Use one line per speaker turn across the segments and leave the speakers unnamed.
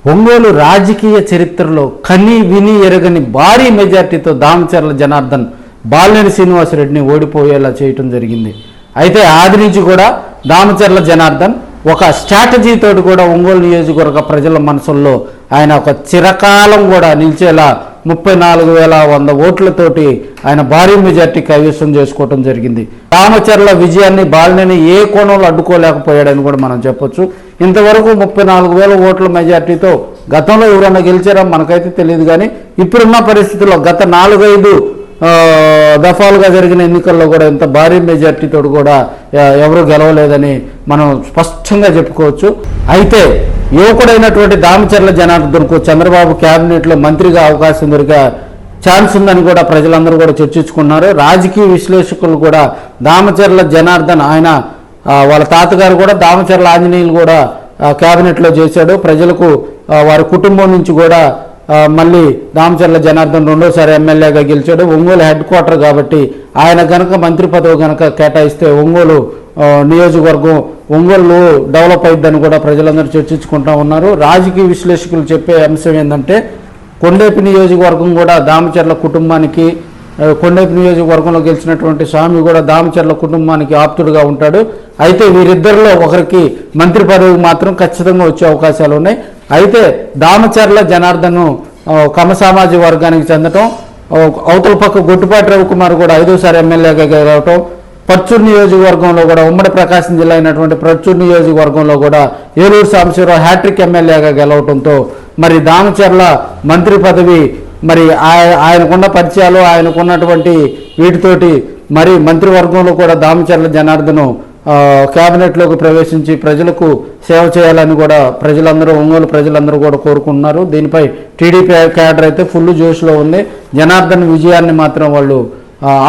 ఒంగోలు రాజకీయ చరిత్రలో కని విని ఎరగని భారీ మెజార్టీతో దామచర్ల జనార్దన్ బాలినేని శ్రీనివాసరెడ్డిని ఓడిపోయేలా చేయటం జరిగింది. అయితే ఆది నుంచి కూడా దామచర్ల జనార్దన్ ఒక స్ట్రాటజీతో కూడా ఒంగోలు నియోజకవర్గ ప్రజల మనసుల్లో ఆయన ఒక చిరకాలం కూడా నిలిచేలా 34,100 ఓట్లతోటి ఆయన భారీ మెజార్టీ కైవసం చేసుకోవటం జరిగింది. దామచర్ల విజయాన్ని బాలినేని ఏ కోణంలో అడ్డుకోలేకపోయాడని కూడా మనం చెప్పొచ్చు. ఇంతవరకు 34,000 ఓట్ల మెజార్టీతో గతంలో ఎవరన్నా గెలిచారా మనకైతే తెలియదు. కానీ ఇప్పుడున్న పరిస్థితుల్లో గత 4-5 దఫాలుగా జరిగిన ఎన్నికల్లో కూడా ఇంత భారీ మెజార్టీతో కూడా ఎవరు గెలవలేదని మనం స్పష్టంగా చెప్పుకోవచ్చు. అయితే యువకుడైనటువంటి దామచర్ల జనార్దన్కు చంద్రబాబు క్యాబినెట్లో మంత్రిగా అవకాశం దొరికే ఛాన్స్ ఉందని కూడా ప్రజలందరూ కూడా చర్చించుకున్నారు. రాజకీయ విశ్లేషకులు కూడా దామచర్ల జనార్దన్ ఆయన వాళ్ళ తాతగారు కూడా దామచర్ల ఆంజనేయులు కూడా క్యాబినెట్లో చేశాడు. ప్రజలకు వారి కుటుంబం నుంచి కూడా మళ్ళీ దామచర్ల జనార్దన్ రెండోసారి ఎమ్మెల్యేగా గెలిచాడు. ఒంగోలు హెడ్ క్వార్టర్ కాబట్టి ఆయన కనుక మంత్రి పదవి కనుక కేటాయిస్తే ఒంగోలు నియోజకవర్గం ఒంగోలు డెవలప్ అయిద్దని కూడా ప్రజలందరూ చర్చించుకుంటూ ఉన్నారు. రాజకీయ విశ్లేషకులు చెప్పే అంశం ఏంటంటే కొండేపి నియోజకవర్గం కూడా దామచర్ల కుటుంబానికి, కొండేపి నియోజకవర్గంలో గెలిచినటువంటి స్వామి కూడా దామచర్ల కుటుంబానికి ఆప్తుడుగా ఉంటాడు. అయితే వీరిద్దరిలో ఒకరికి మంత్రి పదవి మాత్రం ఖచ్చితంగా వచ్చే అవకాశాలు ఉన్నాయి. అయితే దామచర్ల జనార్దన్ కమ సామాజిక వర్గానికి చెందటం, అవతల పక్క గొట్టుపాటి రవికుమార్ కూడా 5వ సారి ఎమ్మెల్యేగా గెలవటం, పర్చూరు నియోజకవర్గంలో కూడా ఉమ్మడి ప్రకాశం జిల్లా అయినటువంటి పర్చూరు నియోజకవర్గంలో కూడా ఏలూరు సాంబశివరావు హ్యాట్రిక్ ఎమ్మెల్యేగా గెలవటంతో మరి దామచర్ల మంత్రి పదవి మరి ఆయనకున్న పరిచయాలు ఆయనకున్నటువంటి వీటితోటి మరి మంత్రివర్గంలో కూడా దామచర్ల జనార్దన్ క్యాబినెట్లోకి ప్రవేశించి ప్రజలకు సేవ చేయాలని కూడా ప్రజలందరూ ఒంగోలు ప్రజలందరూ కూడా కోరుకుంటున్నారు. దీనిపై టీడీపీ క్యాడర్ అయితే ఫుల్ జోష్లో ఉంది. జనార్దన్ విజయాన్ని మాత్రం వాళ్ళు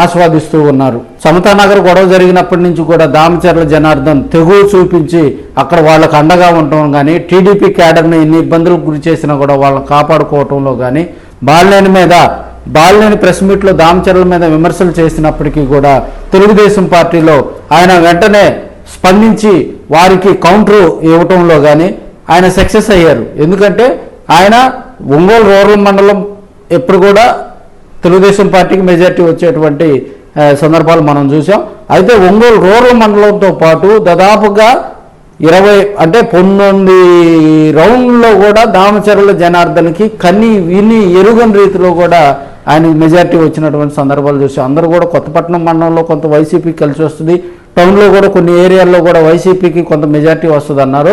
ఆస్వాదిస్తూ ఉన్నారు. సమతానగర్ గొడవ జరిగినప్పటి నుంచి కూడా దామచర్ల జనార్దన్ తెగువ చూపించి అక్కడ వాళ్ళకు అండగా ఉండటం కానీ, టీడీపీ క్యాడర్ని ఎన్ని ఇబ్బందులకు గురి చేసినా కూడా వాళ్ళని కాపాడుకోవటంలో కానీ, బాలినేని ప్రెస్ మీట్లో దామచర్ల మీద విమర్శలు చేసినప్పటికీ కూడా తెలుగుదేశం పార్టీలో ఆయన వెంటనే స్పందించి వారికి కౌంటర్ ఇవ్వటంలో కానీ ఆయన సక్సెస్ అయ్యారు. ఎందుకంటే ఆయన ఒంగోలు రూరల్ మండలం ఎప్పుడు కూడా తెలుగుదేశం పార్టీకి మెజార్టీ వచ్చేటువంటి సందర్భాలు మనం చూసాం. అయితే ఒంగోలు రూరల్ మండలంతో పాటు దాదాపుగా 19 రౌండ్లో కూడా దామచర్ల జనార్దన్కి కన్ని విని ఎరుగని రీతిలో కూడా ఆయనకి మెజార్టీ వచ్చినటువంటి సందర్భాలు చూసాం. అందరూ కూడా కొత్తపట్నం మండలంలో కొంత వైసీపీకి కలిసి వస్తుంది, టౌన్లో కూడా కొన్ని ఏరియాల్లో కూడా వైసీపీకి కొంత మెజార్టీ వస్తుంది అన్నారు.